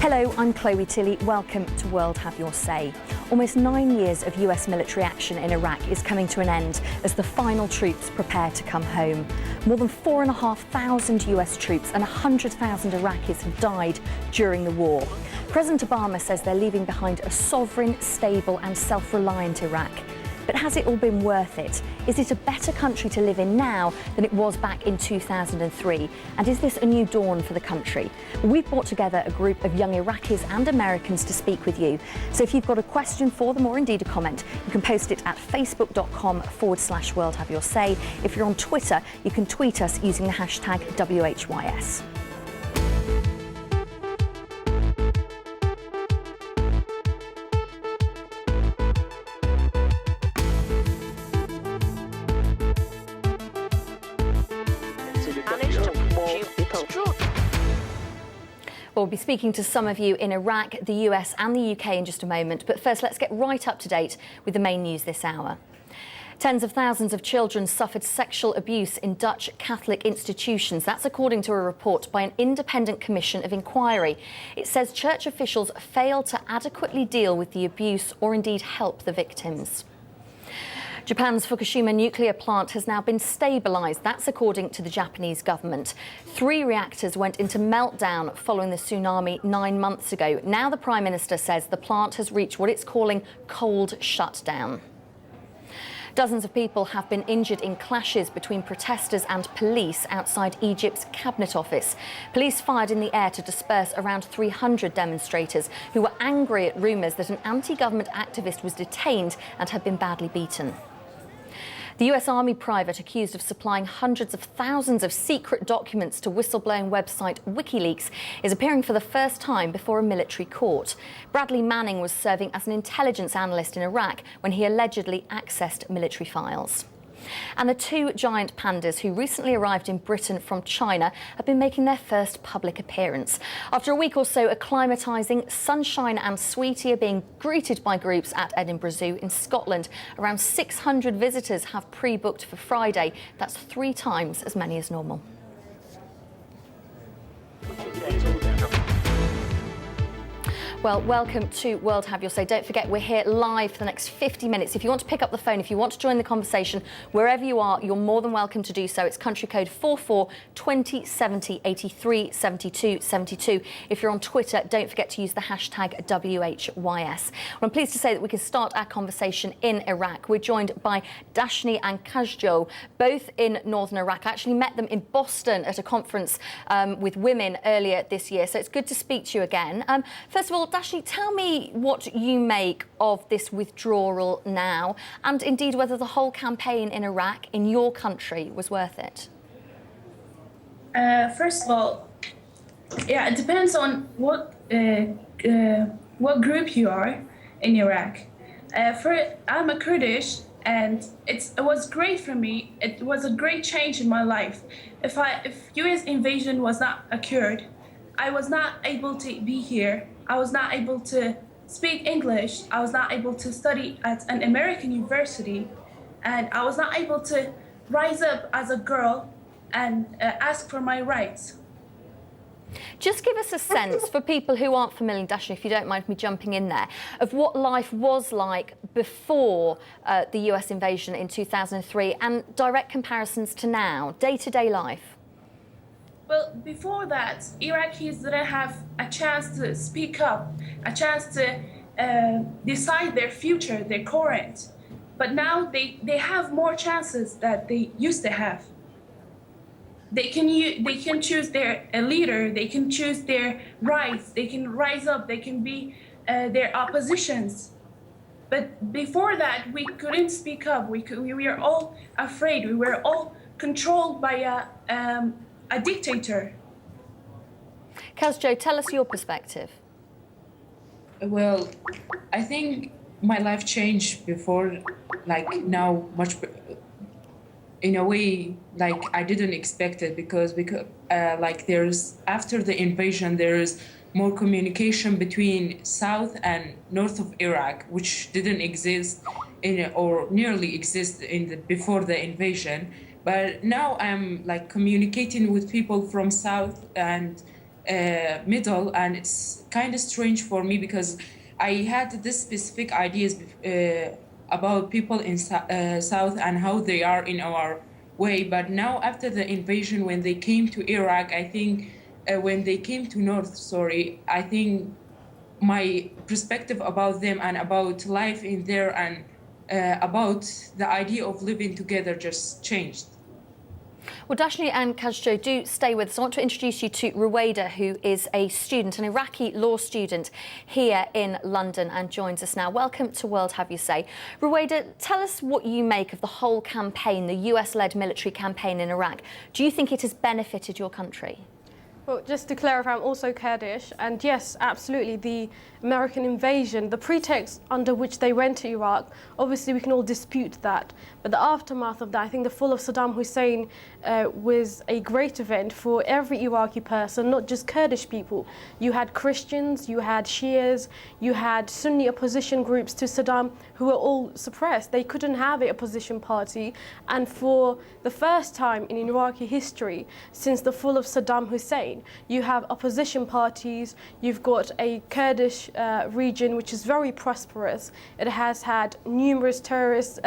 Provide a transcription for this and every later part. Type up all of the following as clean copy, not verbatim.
Hello, I'm Chloe Tilley. Welcome to World Have Your Say. Almost 9 years of US military action in Iraq is coming to an end as the final troops prepare to come home. More than 4,500 US troops and 100,000 Iraqis have died during the war. President Obama says they're leaving behind a sovereign, stable and self-reliant Iraq. But has it all been worth it? Is it a better country to live in now than it was back in 2003? And is this a new dawn for the country? We've brought together a group of young Iraqis and Americans to speak with you. So if you've got a question for them or indeed a comment, you can post it at facebook.com/World Have Your Say. If you're on Twitter, you can tweet us using the hashtag WHYS. We'll be speaking to some of you in Iraq, the US and the UK in just a moment. But first, let's get right up to date with the main news this hour. Tens of thousands of children suffered sexual abuse in Dutch Catholic institutions. That's according to a report by an independent commission of inquiry. It says church officials failed to adequately deal with the abuse or indeed help the victims. Japan's Fukushima nuclear plant has now been stabilised. That's according to the Japanese government. 3 reactors went into meltdown following the tsunami 9 months ago. Now the Prime Minister says the plant has reached what it's calling cold shutdown. Dozens of people have been injured in clashes between protesters and police outside Egypt's cabinet office. Police fired in the air to disperse around 300 demonstrators who were angry at rumours that an anti-government activist was detained and had been badly beaten. The US Army private accused of supplying hundreds of thousands of secret documents to whistleblowing website WikiLeaks is appearing for the first time before a military court. Bradley Manning was serving as an intelligence analyst in Iraq when he allegedly accessed military files. And the 2 giant pandas who recently arrived in Britain from China have been making their first public appearance. After a week or so acclimatising, Sunshine and Sweetie are being greeted by groups at Edinburgh Zoo in Scotland. Around 600 visitors have pre-booked for Friday. That's 3 times as many as normal. Well, welcome to World Have Your Say. Don't forget, we're here live for the next 50 minutes. If you want to pick up the phone, if you want to join the conversation, wherever you are, you're more than welcome to do so. It's country code 44 20 70 83 72 72. If you're on Twitter, don't forget to use the hashtag WHYS. Well, I'm pleased to say that we can start our conversation in Iraq. We're joined by Dashni and Kajjo, both in northern Iraq. I actually met them in Boston at a conference with women earlier this year, so it's good to speak to you again. First of all, Dashni, tell me what you make of this withdrawal now, and indeed whether the whole campaign in Iraq, in your country, was worth it. First of all, yeah, it depends on what group you are in Iraq. I'm a Kurdish, and it was great for me. It was a great change in my life. If U.S. invasion was not occurred, I was not able to be here. I was not able to speak English. I was not able to study at an American university. And I was not able to rise up as a girl and ask for my rights. Just give us a sense, for people who aren't familiar, Dashni, if you don't mind me jumping in there, of what life was like before the US invasion in 2003 and direct comparisons to now, day-to-day life. Well, before that, Iraqis didn't have a chance to speak up, a chance to decide their future, their current. But now they have more chances that they used to have. They can choose their leader, they can choose their rights, they can rise up, they can be their oppositions. But before that, we couldn't speak up. We were all afraid. We were all controlled by a dictator. Kajjo, tell us your perspective. Well, I think my life changed before, like now, much in a way, like I didn't expect it because like there's, after the invasion, there's more communication between south and north of Iraq, which didn't exist or nearly exist before the invasion. But now I'm like communicating with people from south and middle, and it's kind of strange for me because I had this specific ideas about people in South and how they are in our way. But now after the invasion, when they came to Iraq, I think when they came to North, sorry, I think my perspective about them and about life in there and about the idea of living together just changed. Well, Dashni and Kajjo, do stay with us. I want to introduce you to Ruwaida, who is a student, an Iraqi law student here in London, and joins us now. Welcome to World Have You Say. Ruwaida, tell us what you make of the whole campaign, the US-led military campaign in Iraq. Do you think it has benefited your country? Well, just to clarify, I'm also Kurdish, and yes, absolutely, the American invasion, the pretext under which they went to Iraq, obviously we can all dispute that, but the aftermath of that, I think the fall of Saddam Hussein was a great event for every Iraqi person, not just Kurdish people. You had Christians, you had Shias, you had Sunni opposition groups to Saddam who were all suppressed. They couldn't have an opposition party, and for the first time in Iraqi history since the fall of Saddam Hussein, you have opposition parties. You've got a Kurdish region which is very prosperous. It has had numerous tourists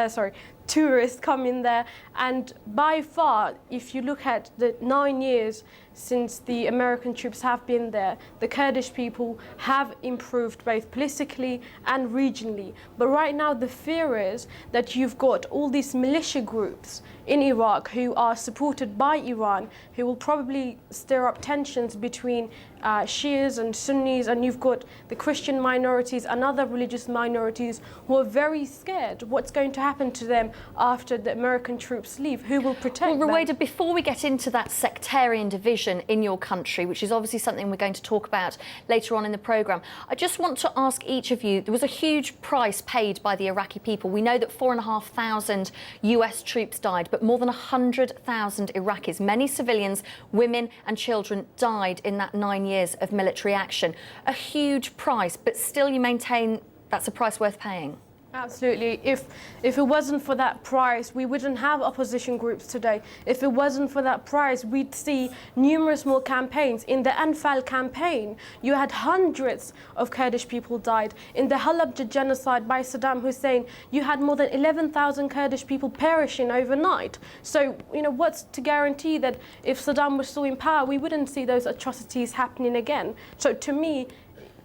come in there, and by far, if you look at the 9 years since the American troops have been there, the Kurdish people have improved both politically and regionally. But right now the fear is that you've got all these militia groups in Iraq who are supported by Iran, who will probably stir up tensions between Shias and Sunnis, and you've got the Christian minorities and other religious minorities who are very scared what's going to happen to them after the American troops leave. Who will protect them? Ruwaida, before we get into that sectarian division in your country, which is obviously something we're going to talk about later on in the programme, I just want to ask each of you, there was a huge price paid by the Iraqi people. We know that 4,500 US troops died, but more than 100,000 Iraqis, many civilians, women and children, died in that 9 years of military action. A huge price, but still you maintain that's a price worth paying. Absolutely. If it wasn't for that price, we wouldn't have opposition groups today. If it wasn't for that price, we'd see numerous more campaigns. In the Anfal campaign, you had hundreds of Kurdish people died. In the Halabja genocide by Saddam Hussein, you had more than 11,000 Kurdish people perishing overnight. So, what's to guarantee that if Saddam was still in power, we wouldn't see those atrocities happening again? So to me,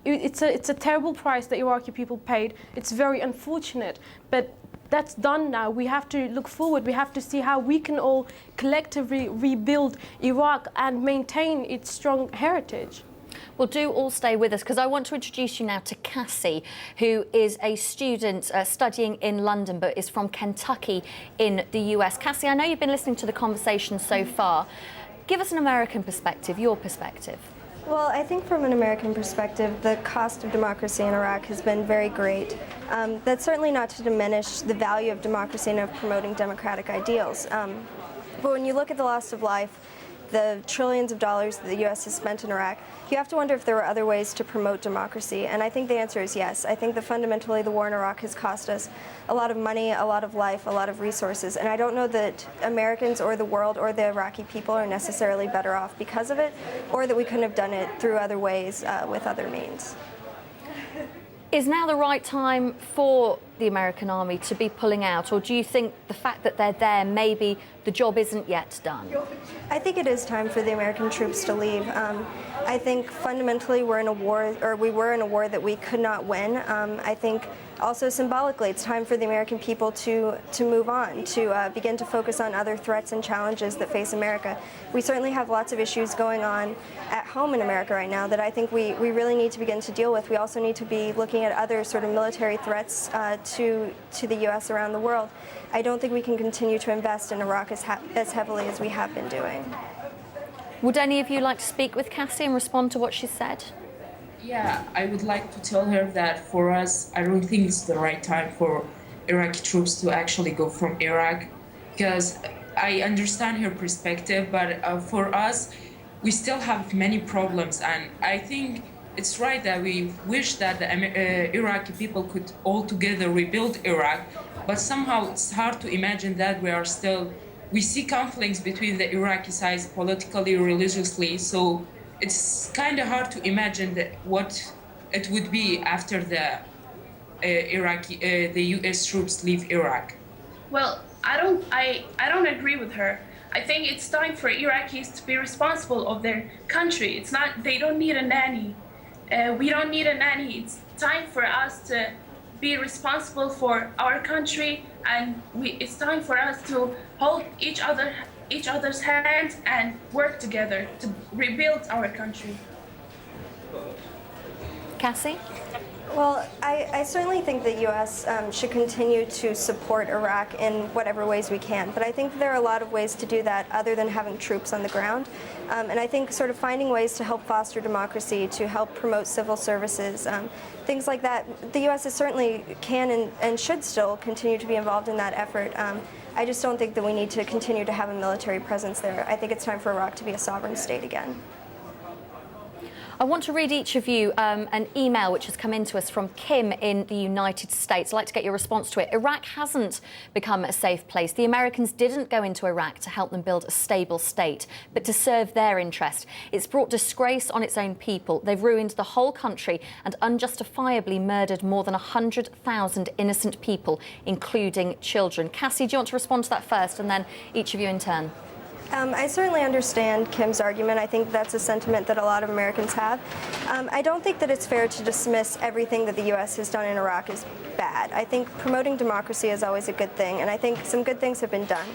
it's a terrible price that Iraqi people paid. It's very unfortunate, but that's done now. We have to look forward. We have to see how we can all collectively rebuild Iraq and maintain its strong heritage. Well, do all stay with us, because I want to introduce you now to Cassie, who is a student studying in London but is from Kentucky in the US. Cassie, I know you've been listening to the conversation so far. Give us an American perspective, your perspective. Well, I think from an American perspective, the cost of democracy in Iraq has been very great. That's certainly not to diminish the value of democracy and of promoting democratic ideals. But when you look at the loss of life, the trillions of dollars that the U.S. has spent in Iraq, you have to wonder if there were other ways to promote democracy. And I think the answer is yes. I think that fundamentally the war in Iraq has cost us a lot of money, a lot of life, a lot of resources. And I don't know that Americans or the world or the Iraqi people are necessarily better off because of it, or that we couldn't have done it through other ways with other means. Is now the right time for the American army to be pulling out, or do you think the fact that they're there, maybe the job isn't yet done? I think it is time for the American troops to leave. I think fundamentally we were in a war that we could not win. I think also symbolically it's time for the American people to move on, to begin to focus on other threats and challenges that face America. We certainly have lots of issues going on at home in America right now that I think we really need to begin to deal with. We also need to be looking at other sort of military threats to the U.S. around the world. I don't think we can continue to invest in Iraq as heavily as we have been doing. Would any of you like to speak with Cassie and respond to what she said? Yeah, I would like to tell her that for us, I don't think it's the right time for Iraqi troops to actually go from Iraq, because I understand her perspective, but for us, we still have many problems, and I think it's right that we wish that the Iraqi people could all together rebuild Iraq, but somehow it's hard to imagine that we see conflicts between the Iraqi sides politically, religiously, so it's kind of hard to imagine what it would be after the the U.S. troops leave Iraq. Well, I don't agree with her. I think it's time for Iraqis to be responsible of their country. It's not, they don't need a nanny. We don't need a nanny. It's time for us to be responsible for our country, and it's time for us to hold each other's hands and work together to rebuild our country. Cassie? Well, I certainly think the U.S. Should continue to support Iraq in whatever ways we can, but I think there are a lot of ways to do that other than having troops on the ground. And I think sort of finding ways to help foster democracy, to help promote civil services, things like that, the U.S. certainly can and should still continue to be involved in that effort. I just don't think that we need to continue to have a military presence there. I think it's time for Iraq to be a sovereign state again. I want to read each of you an email which has come in to us from Kim in the United States. I'd like to get your response to it. Iraq hasn't become a safe place. The Americans didn't go into Iraq to help them build a stable state, but to serve their interest. It's brought disgrace on its own people. They've ruined the whole country and unjustifiably murdered more than 100,000 innocent people, including children. Cassie, do you want to respond to that first, and then each of you in turn? I certainly understand Kim's argument. I think that's a sentiment that a lot of Americans have. I don't think that it's fair to dismiss everything that the U.S. has done in Iraq as bad. I think promoting democracy is always a good thing, and I think some good things have been done.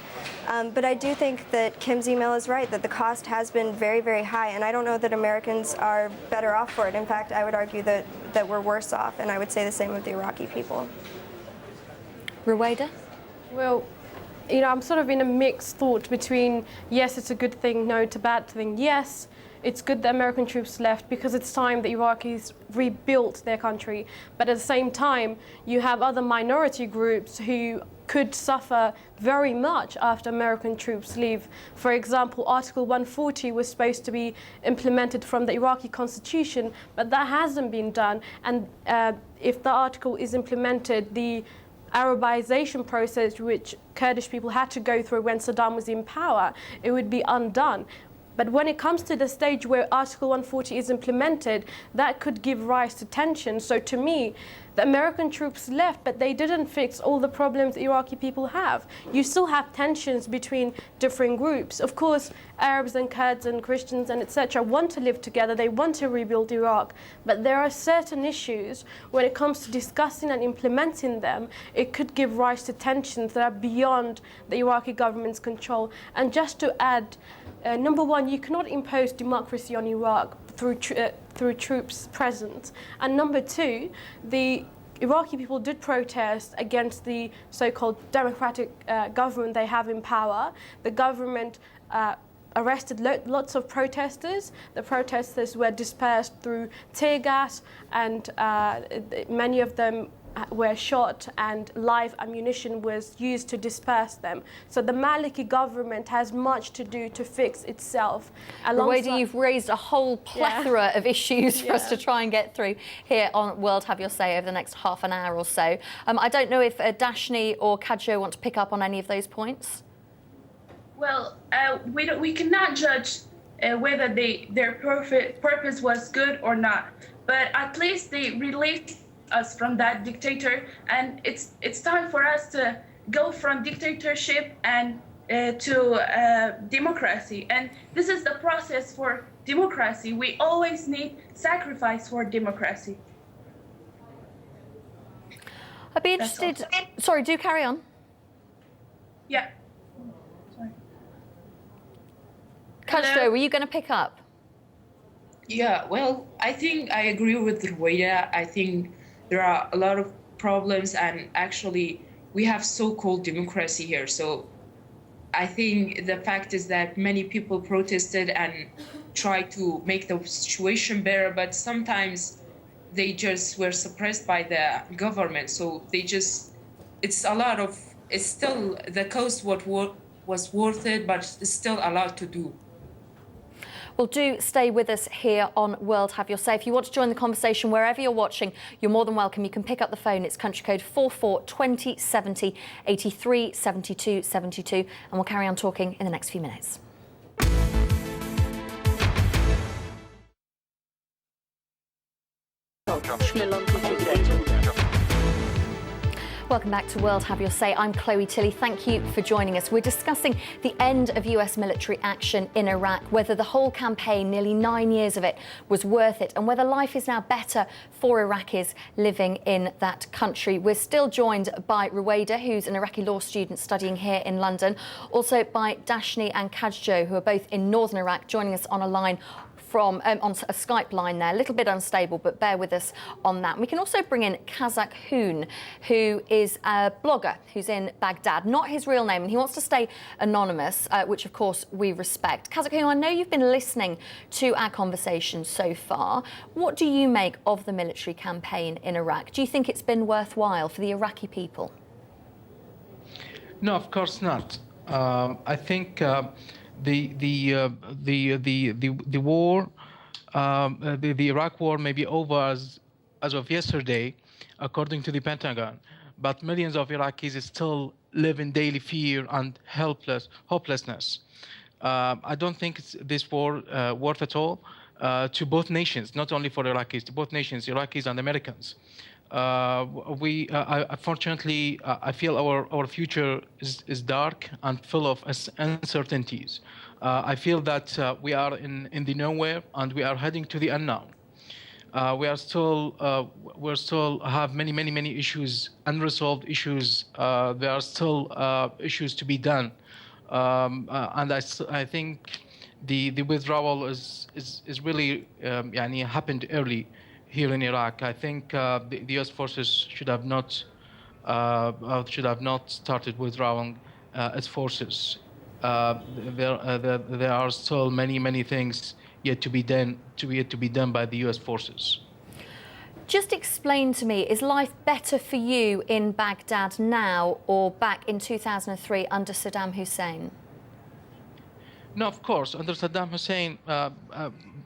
But I do think that Kim's email is right, that the cost has been very, very high, and I don't know that Americans are better off for it. In fact, I would argue that we're worse off, and I would say the same with the Iraqi people. Ruwaida? Well, you know, I'm sort of in a mixed thought between, yes, it's a good thing, no, it's a bad thing. Yes, it's good that American troops left because it's time that Iraqis rebuilt their country. But at the same time, you have other minority groups who could suffer very much after American troops leave. For example, Article 140 was supposed to be implemented from the Iraqi constitution, but that hasn't been done. And if the article is implemented, the Arabization process which Kurdish people had to go through when Saddam was in power, it would be undone. But when it comes to the stage where Article 140 is implemented, that could give rise to tension. So to me, the American troops left, but they didn't fix all the problems the Iraqi people have. You still have tensions between different groups. Of course, Arabs and Kurds and Christians and etc. want to live together, they want to rebuild Iraq, but there are certain issues when it comes to discussing and implementing them, it could give rise to tensions that are beyond the Iraqi government's control. And just to add, number one, you cannot impose democracy on Iraq through troops present. And number two, the Iraqi people did protest against the so-called democratic government they have in power. The government arrested lots of protesters. The protesters were dispersed through tear gas, and many of them were shot, and live ammunition was used to disperse them. So the Maliki government has much to do to fix itself. Ruwaida, you've raised a whole plethora of issues for us to try and get through here on World Have Your Say over the next half an hour or so. I don't know if Dashni or Kadjo want to pick up on any of those points. Well, we cannot judge whether their purpose was good or not, but at least they released us from that dictator, and it's time for us to go from dictatorship and to democracy. And this is the process for democracy. We always need sacrifice for democracy. I'd be interested. Sorry, do carry on. Yeah. Sorry. Kadjo, were you going to pick up? Yeah, well, I think I agree with Ruwaida. I think there are a lot of problems, and actually we have so-called democracy here. So I think the fact is that many people protested and tried to make the situation better, but sometimes they just were suppressed by the government. So it's still, the cost was worth it, but it's still a lot to do. Well, do stay with us here on World Have Your Say. If you want to join the conversation wherever you're watching, you're more than welcome. You can pick up the phone. It's country code 442070 83 72 72, and we'll carry on talking in the next few minutes. Welcome back to World Have Your Say. I'm Chloe Tilley. Thank you for joining us. We're discussing the end of US military action in Iraq, whether the whole campaign, nearly 9 years of it, was worth it, and whether life is now better for Iraqis living in that country. We're still joined by Ruwaida, who's an Iraqi law student studying here in London, also by Dashni and Kajjo, who are both in northern Iraq, joining us on a line from on a Skype line there, a little bit unstable, but bear with us on that. We can also bring in Kazak Hoon, who is a blogger who's in Baghdad, not his real name, and he wants to stay anonymous, which of course we respect. Kazak Hoon, I know you've been listening to our conversation so far. What do you make of the military campaign in Iraq? Do you think it's been worthwhile for the Iraqi people? No, of course not. I think the war, the Iraq war may be over as of yesterday, according to the Pentagon, but millions of Iraqis still live in daily fear and hopelessness. I don't think this war worth at all to both nations, not only for Iraqis, to both nations, Iraqis and Americans. Unfortunately, I feel our future is dark and full of uncertainties. I feel that we are in the nowhere and we are heading to the unknown. We still have many issues, unresolved issues. There are still issues to be done, and I think the withdrawal is really happened early here in Iraq. I think the U.S. forces should have not started withdrawing its forces. There are still many things yet to be done by the U.S. forces. Just explain to me, is life better for you in Baghdad now or back in 2003 under Saddam Hussein? No, of course. Under Saddam Hussein,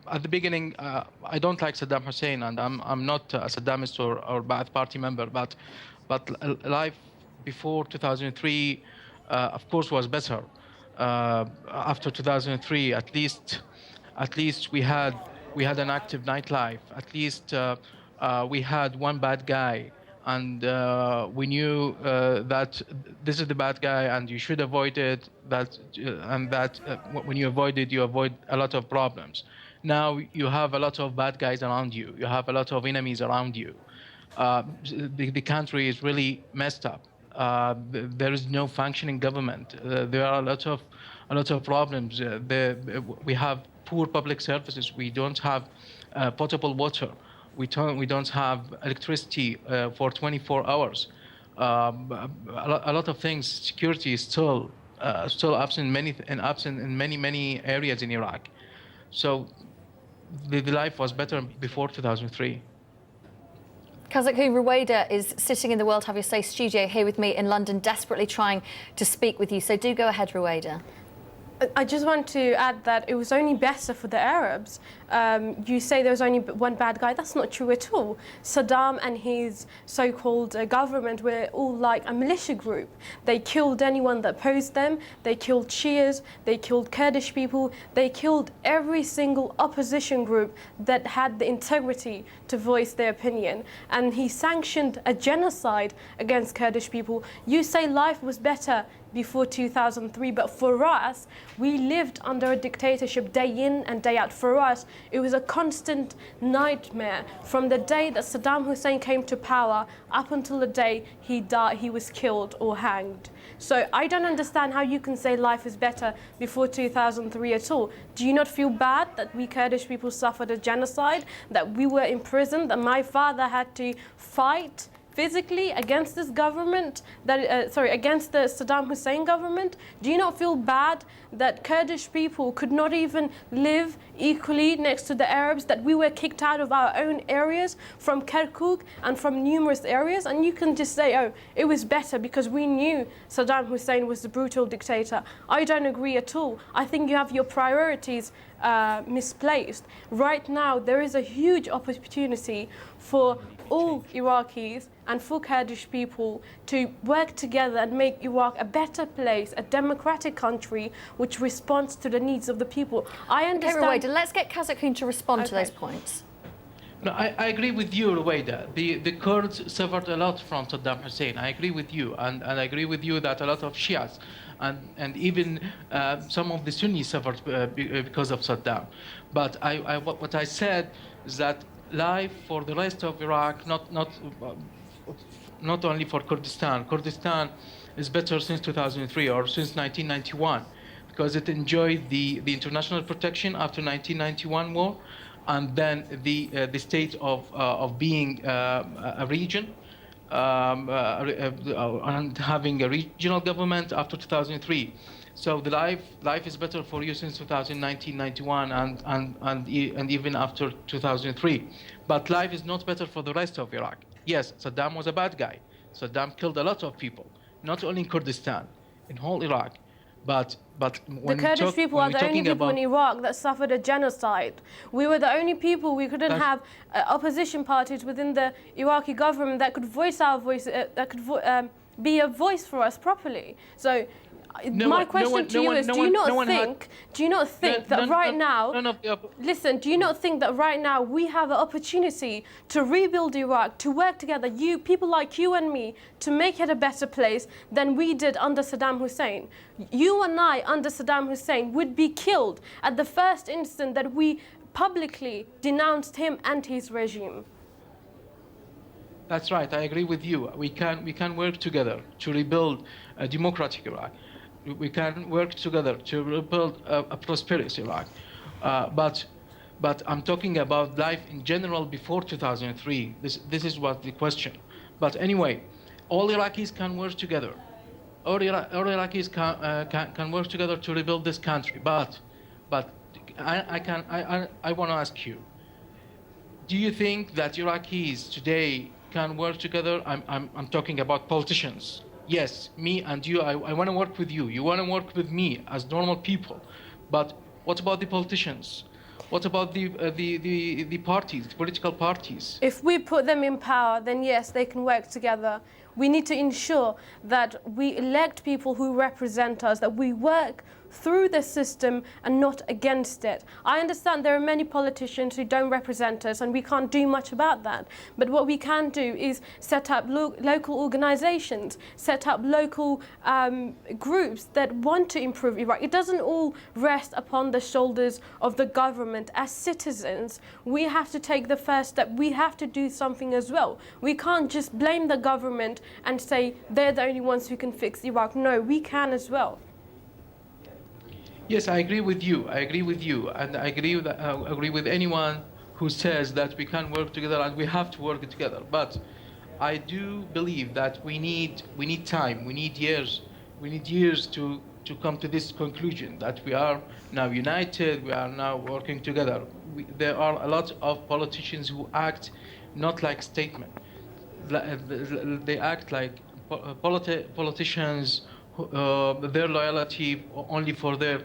at the beginning, I don't like Saddam Hussein, and I'm not a Saddamist or Ba'ath Party member. But life before 2003, of course, was better. After 2003, at least we had an active nightlife. At least we had one bad guy, and we knew that this is the bad guy, and you should avoid it. When you avoid it, you avoid a lot of problems. Now you have a lot of bad guys around you. You have a lot of enemies around you. The country is really messed up. There is no functioning government. There are a lot of problems. We have poor public services. We don't have potable water. We don't have electricity for 24 hours. A lot of things. Security is still absent in many areas in Iraq. So the life was better before 2003. Kazakh Ruwaida is sitting in the World Have Your Say studio here with me in London, desperately trying to speak with you. So do go ahead, Ruwaida. I just want to add that it was only better for the Arabs. You say there was only one bad guy. That's not true at all. Saddam and his so-called government were all like a militia group. They killed anyone that opposed them. They killed Shias. They killed Kurdish people. They killed every single opposition group that had the integrity to voice their opinion. And he sanctioned a genocide against Kurdish people. You say life was better before 2003, but for us, we lived under a dictatorship day in and day out. For us, it was a constant nightmare from the day that Saddam Hussein came to power up until the day he died, he was killed or hanged. So I don't understand how you can say life is better before 2003 at all. Do you not feel bad that we Kurdish people suffered a genocide, that we were imprisoned, that my father had to fight physically against this government, against the Saddam Hussein government? Do you not feel bad that Kurdish people could not even live equally next to the Arabs, that we were kicked out of our own areas from Kirkuk and from numerous areas? And you can just say, oh, it was better because we knew Saddam Hussein was the brutal dictator. I don't agree at all. I think you have your priorities misplaced. Right now, there is a huge opportunity for all Iraqis and for Kurdish people to work together and make Iraq a better place, a democratic country which responds to the needs of the people. I understand. Okay, let's get Kazakh to respond to those points. No, I agree with you, Ruwaida. The Kurds suffered a lot from Saddam Hussein. I agree with you, and I agree with you that a lot of Shias and even some of the Sunnis suffered because of Saddam. But what I said is that life for the rest of Iraq, not only for Kurdistan. Kurdistan is better since 2003 or since 1991 because it enjoyed the international protection after 1991 war. And then the state of being a region and having a regional government after 2003. So the life is better for you since 2019, 91, and even after 2003. But life is not better for the rest of Iraq. Yes, Saddam was a bad guy. Saddam killed a lot of people, not only in Kurdistan, in whole Iraq. But when the Kurdish people are the only people in Iraq that suffered a genocide. We were the only people. We couldn't have opposition parties within the Iraqi government that could voice our voice, that could be a voice for us properly. So my question to you is: do you not think that right now? Listen, do you not think that right now we have an opportunity to rebuild Iraq, to work together, you people like you and me, to make it a better place than we did under Saddam Hussein? You and I, under Saddam Hussein, would be killed at the first instant that we publicly denounced him and his regime. That's right. I agree with you. We can work together to rebuild a democratic Iraq. We can work together to rebuild a prosperous Iraq. But I'm talking about life in general before 2003. This is what the question. But anyway, all Iraqis can work together. All Iraqis can work together to rebuild this country. But I want to ask you: do you think that Iraqis today can work together? I'm talking about politicians. Yes, me and you, I want to work with you. You want to work with me as normal people. But what about the politicians? What about the parties, the political parties? If we put them in power, then yes, they can work together. We need to ensure that we elect people who represent us, that we work through the system and not against it. I understand there are many politicians who don't represent us and we can't do much about that. But what we can do is set up local organizations, set up local groups that want to improve Iraq. It doesn't all rest upon the shoulders of the government. As citizens, we have to take the first step. We have to do something as well. We can't just blame the government and say they're the only ones who can fix Iraq. No, we can as well. Yes, I agree with you. I agree with you, and I agree with anyone who says that we can work together and we have to work together. But I do believe that we need time. We need years. We need years to come to this conclusion that we are now united. We are now working together. There are a lot of politicians who act not like statement. They act like politicians. Their loyalty only for their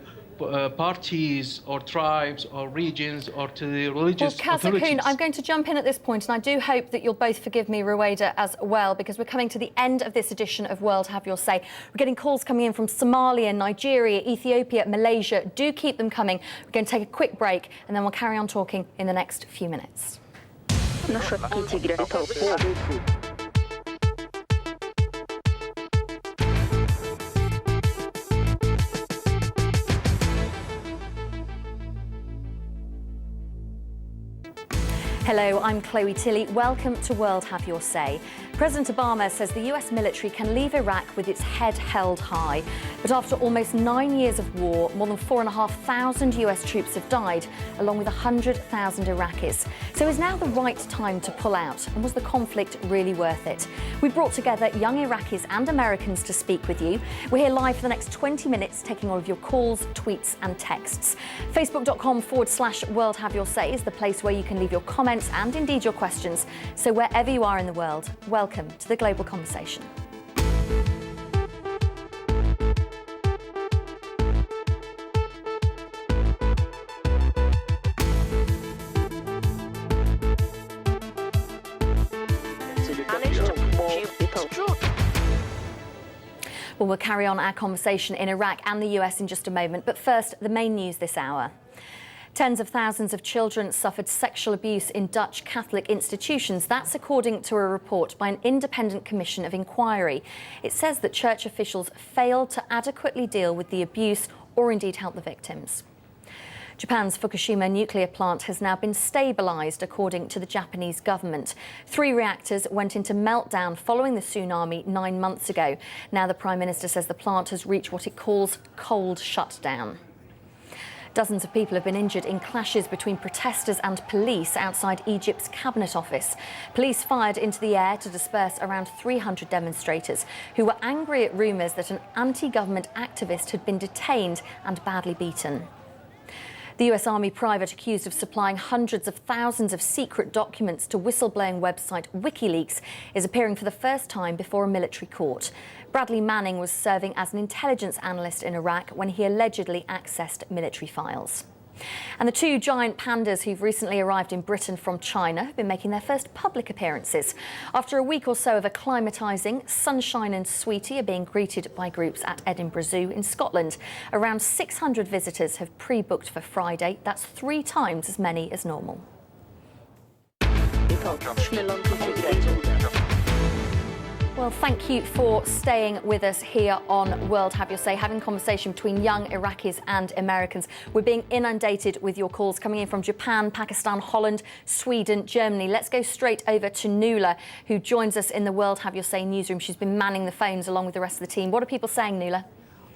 parties or tribes or regions or to the religious authorities. I'm going to jump in at this point, and I do hope that you'll both forgive me, Ruwaida, as well, because we're coming to the end of this edition of World Have Your Say. We're getting calls coming in from Somalia, Nigeria, Ethiopia, Malaysia. Do keep them coming. We're going to take a quick break, and then we'll carry on talking in the next few minutes. Hello, I'm Chloe Tilley. Welcome to World Have Your Say. President Obama says the US military can leave Iraq with its head held high. But after almost 9 years of war, more than 4,500 US troops have died, along with 100,000 Iraqis. So is now the right time to pull out? And was the conflict really worth it? We brought together young Iraqis and Americans to speak with you. We're here live for the next 20 minutes, taking all of your calls, tweets and texts. Facebook.com/World Have Your Say is the place where you can leave your comments and indeed your questions. So wherever you are in the world, welcome to the global conversation. Well, we'll carry on our conversation in Iraq and the US in just a moment. But first, the main news this hour. Tens of thousands of children suffered sexual abuse in Dutch Catholic institutions. That's according to a report by an independent commission of inquiry. It says that church officials failed to adequately deal with the abuse or indeed help the victims. Japan's Fukushima nuclear plant has now been stabilised, according to the Japanese government. 3 reactors went into meltdown following the tsunami 9 months ago. Now the Prime Minister says the plant has reached what it calls cold shutdown. Dozens of people have been injured in clashes between protesters and police outside Egypt's cabinet office. Police fired into the air to disperse around 300 demonstrators who were angry at rumours that an anti-government activist had been detained and badly beaten. The US Army private accused of supplying hundreds of thousands of secret documents to whistleblowing website WikiLeaks is appearing for the first time before a military court. Bradley Manning was serving as an intelligence analyst in Iraq when he allegedly accessed military files. And the 2 giant pandas who've recently arrived in Britain from China have been making their first public appearances. After a week or so of acclimatising, Sunshine and Sweetie are being greeted by groups at Edinburgh Zoo in Scotland. Around 600 visitors have pre-booked for Friday. That's 3 times as many as normal. Well, thank you for staying with us here on World Have Your Say, having a conversation between young Iraqis and Americans. We're being inundated with your calls coming in from Japan, Pakistan, Holland, Sweden, Germany. Let's go straight over to Nuala, who joins us in the World Have Your Say newsroom. She's been manning the phones along with the rest of the team. What are people saying, Nuala?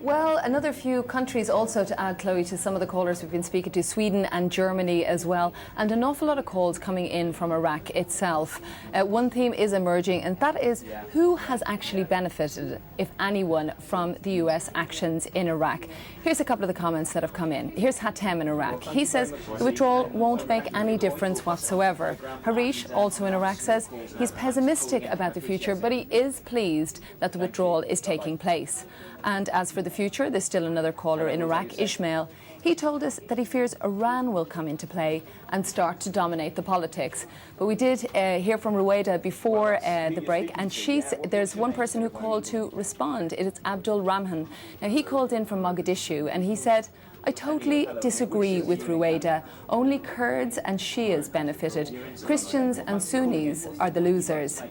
Well, another few countries also to add, Chloe, to some of the callers we've been speaking to, Sweden and Germany as well, and an awful lot of calls coming in from Iraq itself. One theme is emerging, and that is who has actually benefited, if anyone, from the US actions in Iraq. Here's a couple of the comments that have come in. Here's Hatem in Iraq. He says the withdrawal won't make any difference whatsoever. Harish, also in Iraq, says he's pessimistic about the future, but he is pleased that the withdrawal is taking place. And as for the future, there's still another caller in Iraq, Ishmael. He told us that he fears Iran will come into play and start to dominate the politics. But we did hear from Ruwaida before the break, and there's one person who called to respond. It's Abdul Rahman. Now, he called in from Mogadishu, and he said, I totally disagree with Ruwaida. Only Kurds and Shias benefited. Christians and Sunnis are the losers.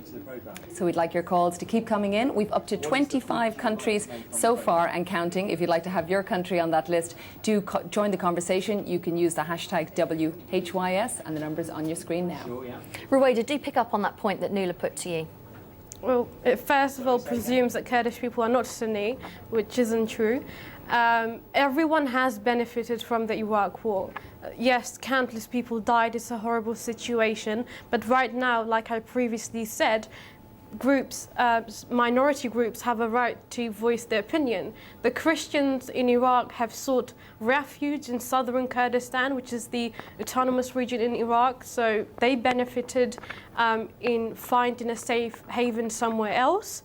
So we'd like your calls to keep coming in. We've up to 25 countries so far and counting. If you'd like to have your country on that list, do join the conversation. You can use the hashtag WHYS, and the number's on your screen now. Ruwaida, do pick up on that point that Nuala put to you. Well, it first of all presumes that Kurdish people are not Sunni, which isn't true. Everyone has benefited from the Iraq war. Yes, countless people died. It's a horrible situation. But right now, like I previously said, minority groups have a right to voice their opinion. The Christians in Iraq have sought refuge in southern Kurdistan, which is the autonomous region in Iraq, so they benefited in finding a safe haven somewhere else.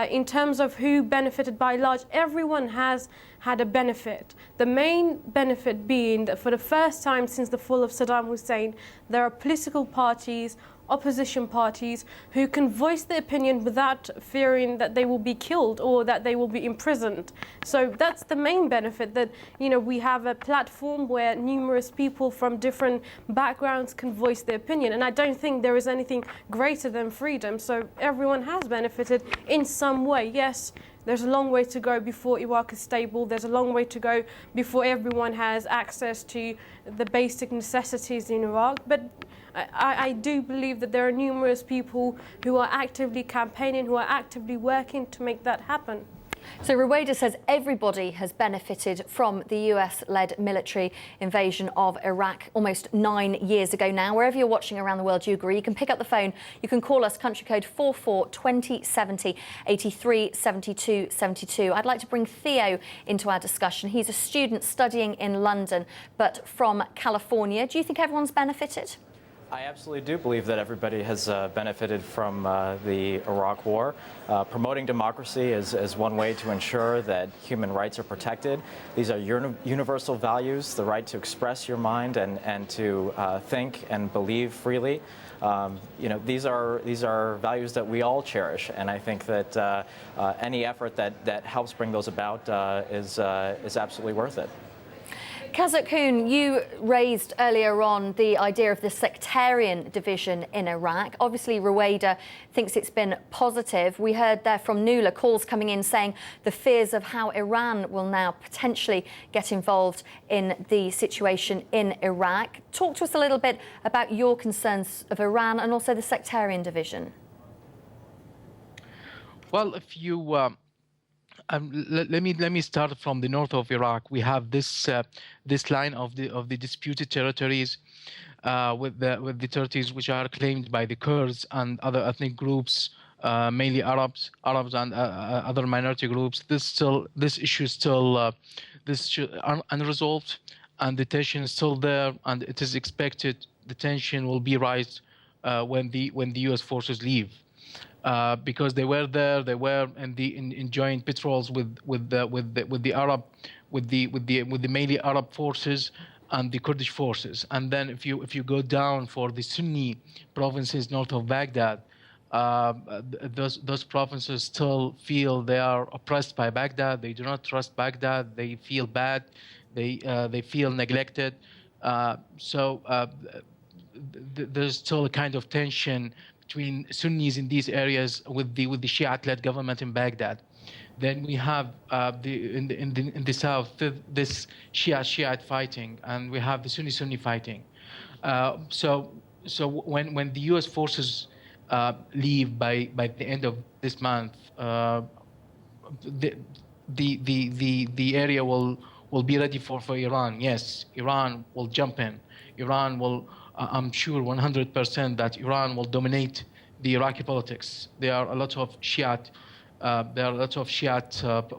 In terms of who benefited by large, everyone has had a benefit. The main benefit being that for the first time since the fall of Saddam Hussein, there are political parties, opposition parties, who can voice their opinion without fearing that they will be killed or that they will be imprisoned. So that's the main benefit, that we have a platform where numerous people from different backgrounds can voice their opinion. And I don't think there is anything greater than freedom. So everyone has benefited in some way. Yes, there's a long way to go before Iraq is stable. There's a long way to go before everyone has access to the basic necessities in Iraq. But I do believe that there are numerous people who are actively campaigning, who are actively working to make that happen. So Ruwaida says everybody has benefited from the US-led military invasion of Iraq almost 9 years ago now. Wherever you're watching around the world, you agree. You can pick up the phone. You can call us, country code 442070 83 72 72. I'd like to bring Theo into our discussion. He's a student studying in London, but from California. Do you think everyone's benefited? I absolutely do believe that everybody has benefited from the Iraq War. Promoting democracy is one way to ensure that human rights are protected. These are universal values, the right to express your mind and to think and believe freely. These are values that we all cherish, and I think that any effort that helps bring those about is absolutely worth it. Kazakhoun, you raised earlier on the idea of the sectarian division in Iraq. Obviously, Ruwaida thinks it's been positive. We heard there from Nuala calls coming in saying the fears of how Iran will now potentially get involved in the situation in Iraq. Talk to us a little bit about your concerns of Iran and also the sectarian division. Well, if you let me start from the north of Iraq. We have this line of the disputed territories with the territories which are claimed by the Kurds and other ethnic groups, mainly Arabs and other minority groups. This issue is still unresolved, and the tension is still there, and it is expected the tension will be raised when the U.S. forces leave. Because they were there, they were in joint patrols with the mainly Arab forces and the Kurdish forces. And then if you go down for the Sunni provinces north of Baghdad, those provinces still feel they are oppressed by Baghdad. They do not trust Baghdad. They feel bad. They feel neglected. There's still a kind of tension between Sunnis in these areas with the Shiite-led government in Baghdad. Then we have in the south this Shiite fighting, and we have the Sunni fighting. So when the U.S. forces leave by the end of this month, the area will be ready for Iran. Yes, Iran will jump in. Iran will. I'm sure 100% that Iran will dominate the Iraqi politics. There are a lot of Shiite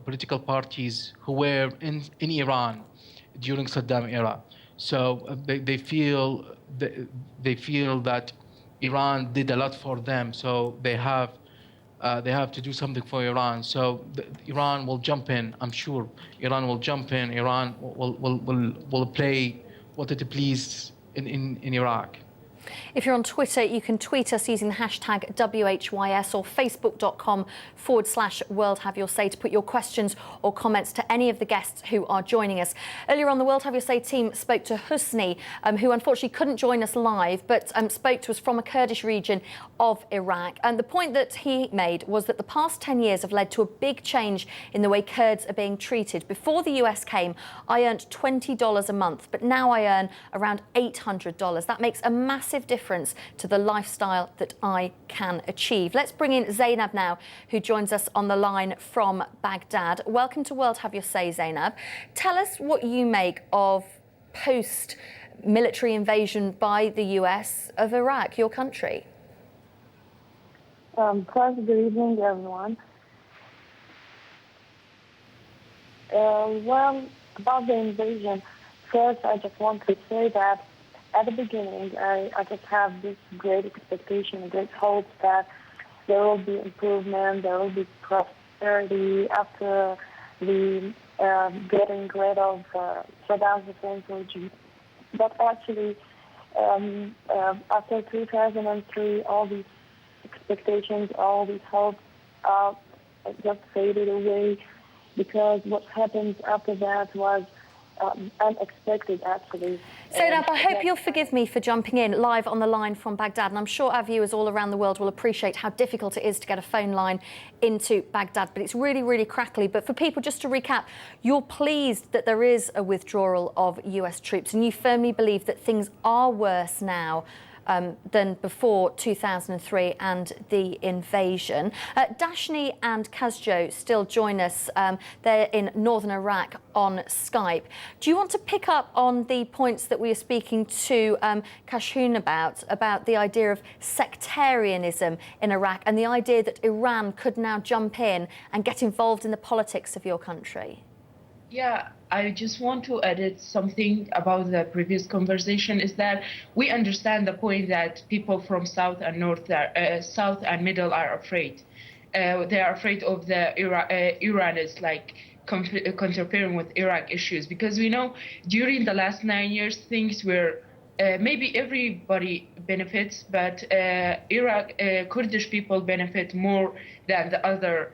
political parties who were in Iran during Saddam era. So they feel that Iran did a lot for them. So they have to do something for Iran. So Iran will jump in. I'm sure Iran will jump in. Iran will play what it pleases in Iraq. If you're on Twitter, you can tweet us using the hashtag WHYS or facebook.com/World Have Your Say to put your questions or comments to any of the guests who are joining us. Earlier on, the World Have Your Say team spoke to Husni, who unfortunately couldn't join us live, but spoke to us from a Kurdish region of Iraq. And the point that he made was that the past 10 years have led to a big change in the way Kurds are being treated. Before the US came, I earned $20 a month, but now I earn around $800. That makes a massive difference to the lifestyle that I can achieve. Let's bring in Zainab now, who joins us on the line from Baghdad. Welcome to World Have Your Say, Zainab. Tell us what you make of post-military invasion by the US of Iraq, your country. First, good evening, everyone. Well, about the invasion, first, I just want to say that at the beginning, I just have this great expectation, great hope that there will be improvement, there will be prosperity after the getting rid of Saddam Hussein's regime. But actually, after 2003, all these expectations, all these hopes just faded away, because what happened after that was unexpected, actually. Zainab, I hope you'll forgive me for jumping in live on the line from Baghdad, and I'm sure our viewers all around the world will appreciate how difficult it is to get a phone line into Baghdad, but it's really, really crackly. But for people, just to recap, you're pleased that there is a withdrawal of US troops, and you firmly believe that things are worse now than before 2003 and the invasion. Dashni and Kazjo still join us. They're in northern Iraq on Skype. Do you want to pick up on the points that we were speaking to Kazjo about the idea of sectarianism in Iraq and the idea that Iran could now jump in and get involved in the politics of your country? Yeah, I just want to edit something about the previous conversation, is that we understand the point that people from South and North, South and Middle are afraid. They are afraid of the Iran is like interfering with Iraq issues, because we know during the last 9 years things were maybe everybody benefits, but Kurdish people benefit more than the other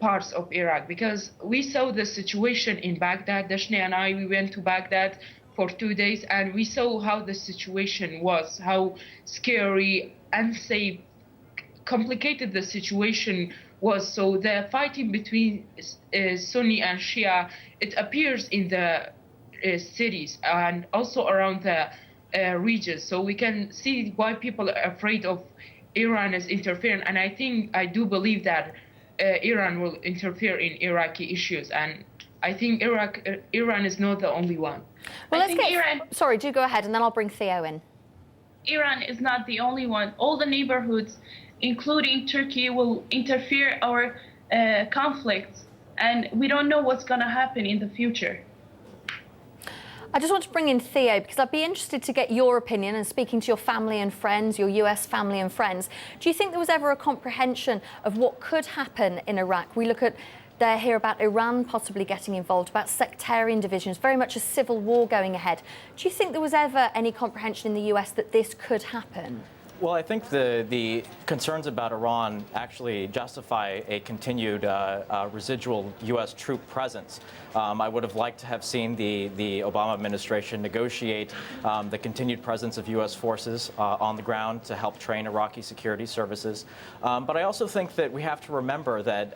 parts of Iraq, because we saw the situation in Baghdad. Dashni and I, we went to Baghdad for 2 days, and we saw how the situation was, how scary, unsafe, complicated the situation was. So the fighting between Sunni and Shia, it appears in the cities and also around the regions. So we can see why people are afraid of Iran is interfering. And I do believe that Iran will interfere in Iraqi issues. And I think Iran is not the only one. Well, sorry, do go ahead, and then I'll bring Theo in. Iran is not the only one. All the neighborhoods, including Turkey, will interfere our conflicts, and we don't know what's going to happen in the future. I just want to bring in Theo because I'd be interested to get your opinion, and speaking to your family and friends, your US family and friends. Do you think there was ever a comprehension of what could happen in Iraq? We hear about Iran possibly getting involved, about sectarian divisions, very much a civil war going ahead. Do you think there was ever any comprehension in the US that this could happen? Well, I think the concerns about Iran actually justify a continued residual U.S. troop presence. I would have liked to have seen the Obama administration negotiate the continued presence of U.S. forces on the ground to help train Iraqi security services. But I also think that we have to remember that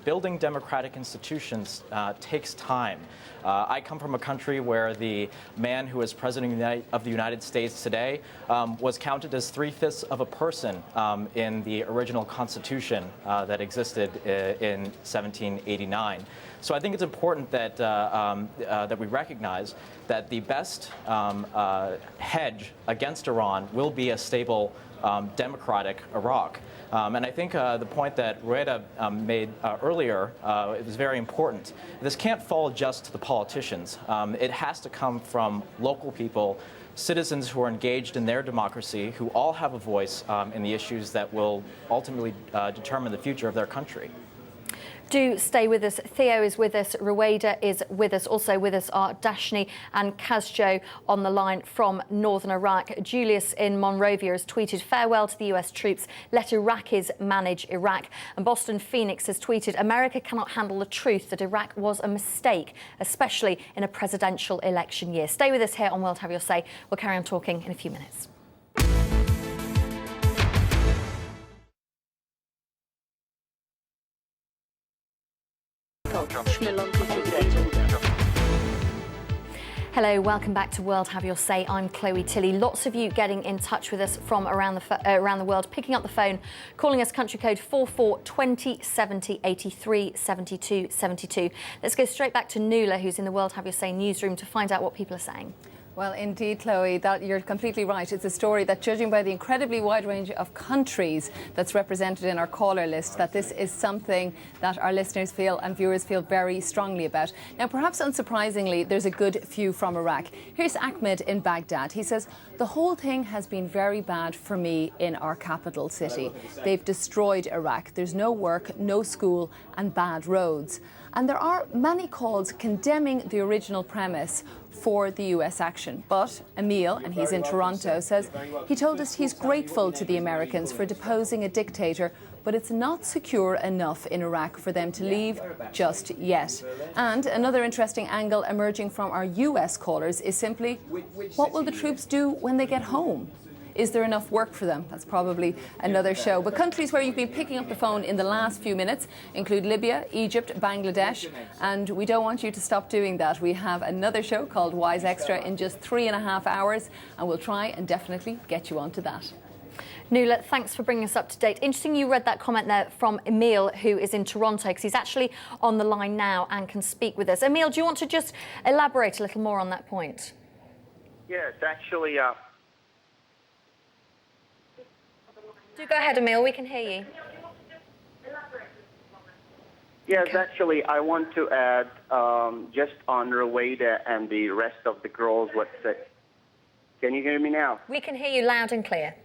building democratic institutions takes time. I come from a country where the man who is president of the United States today was counted as 3/5 of a person in the original Constitution that existed in 1789. So I think it's important that that we recognize that the best hedge against Iran will be a stable, democratic Iraq. And I think the point that Rueda made earlier is very important. This can't fall just to the politicians. It has to come from local people, citizens who are engaged in their democracy, who all have a voice in the issues that will ultimately determine the future of their country. Do stay with us. Theo is with us. Rueda is with us. Also with us are Dashni and Kazjo on the line from northern Iraq. Julius in Monrovia has tweeted, "Farewell to the US troops. Let Iraqis manage Iraq." And Boston Phoenix has tweeted, "America cannot handle the truth that Iraq was a mistake, especially in a presidential election year." Stay with us here on World Have Your Say. We'll carry on talking in a few minutes. Hello, welcome back to World Have Your Say. I'm Chloe Tilley. Lots of you getting in touch with us from around the world, picking up the phone, calling us country code 4420 70 83 72 72. Let's go straight back to Nuala, who's in the World Have Your Say newsroom, to find out what people are saying. Well, indeed, Chloe, you're completely right. It's a story that, judging by the incredibly wide range of countries that's represented in our caller list, that this is something that our listeners feel and viewers feel very strongly about. Now, perhaps unsurprisingly, there's a good few from Iraq. Here's Ahmed in Baghdad. He says, "The whole thing has been very bad for me in our capital city. They've destroyed Iraq. There's no work, no school, and bad roads." And there are many calls condemning the original premise for the US action. But Emil, and he's in Toronto, says he told us he's grateful to the Americans for deposing a dictator, but it's not secure enough in Iraq for them to leave just yet. And another interesting angle emerging from our US callers is simply, what will the troops do when they get home? Is there enough work for them? That's probably another show. But countries where you've been picking up the phone in the last few minutes include Libya, Egypt, Bangladesh, and we don't want you to stop doing that. We have another show called WHYS Extra in just 3.5 hours, and we'll try and definitely get you onto that. Nuala, thanks for bringing us up to date. Interesting you read that comment there from Emil, who is in Toronto, because he's actually on the line now and can speak with us. Emil, do you want to just elaborate a little more on that point? Yes, actually... Do go ahead, Emil, we can hear you. Yes, actually, I want to add just on Rueda and the rest of the girls what said. Can you hear me now? We can hear you loud and clear.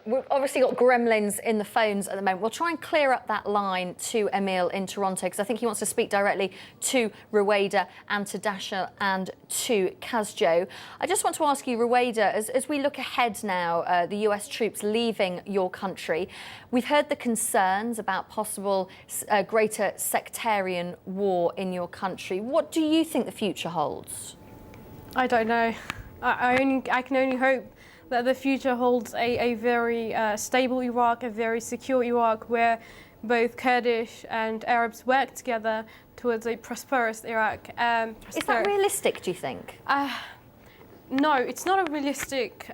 We've obviously got gremlins in the phones at the moment. We'll try and clear up that line to Emil in Toronto, because I think he wants to speak directly to Ruwaida and to Dasha and to Kazjo. I just want to ask you, Ruwaida, as we look ahead now, the US troops leaving your country, we've heard the concerns about possible greater sectarian war in your country. What do you think the future holds? I don't know. I can only hope that the future holds a very stable Iraq, a very secure Iraq, where both Kurdish and Arabs work together towards a prosperous Iraq. Is that realistic, do you think? No, it's not a realistic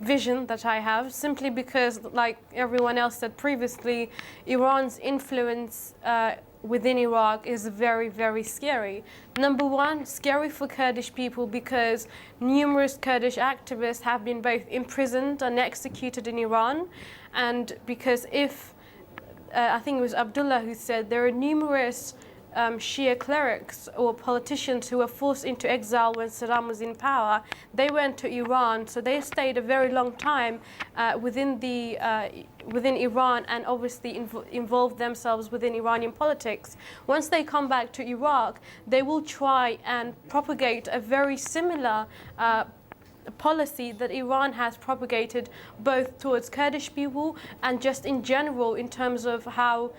vision that I have, simply because, like everyone else said previously, Iran's influence within Iraq is very, very scary. Number one, scary for Kurdish people because numerous Kurdish activists have been both imprisoned and executed in Iran, and because I think it was Abdullah who said there are numerous Shia clerics or politicians who were forced into exile when Saddam was in power. They went to Iran, so they stayed a very long time within Iran, and obviously involved themselves within Iranian politics. Once they come back to Iraq, they will try and propagate a very similar policy that Iran has propagated, both towards Kurdish people and just in general in terms of how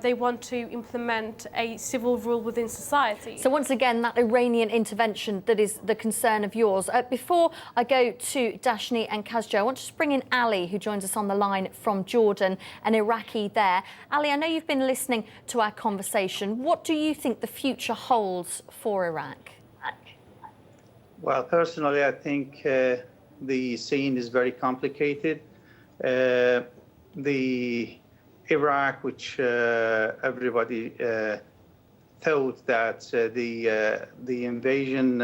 they want to implement a civil rule within society. So once again, that Iranian intervention that is the concern of yours. Before I go to Dashni and Kazjo, I want to just bring in Ali, who joins us on the line from Jordan, an Iraqi there. Ali, I know you've been listening to our conversation. What do you think the future holds for Iraq? Well, personally, I think the scene is very complicated. The Iraq, which everybody thought that the invasion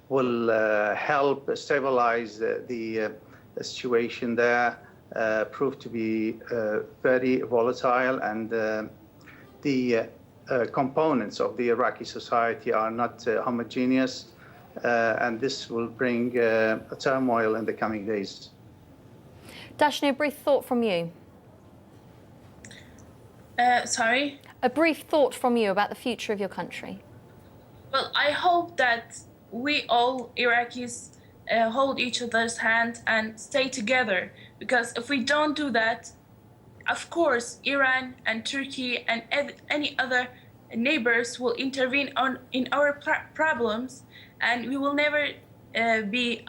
will help stabilize the situation there, proved to be very volatile, and the components of the Iraqi society are not homogeneous, and this will bring a turmoil in the coming days. Dashni, a brief thought from you. Sorry? A brief thought from you about the future of your country. Well, I hope that we all Iraqis hold each other's hand and stay together, because if we don't do that, of course, Iran and Turkey and any other neighbors will intervene in our problems, and we will never be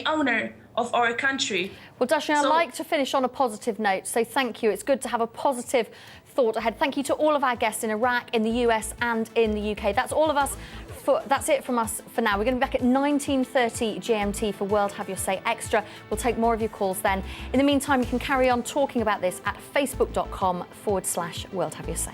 owner of our country. Well, Dashni, I'd like to finish on a positive note, so thank you. It's good to have a positive thought ahead. Thank you to all of our guests in Iraq, in the US and in the UK. That's all of us. That's it from us for now. We're going to be back at 19:30 GMT for World Have Your Say Extra. We'll take more of your calls then. In the meantime, you can carry on talking about this at facebook.com/World Have Your Say.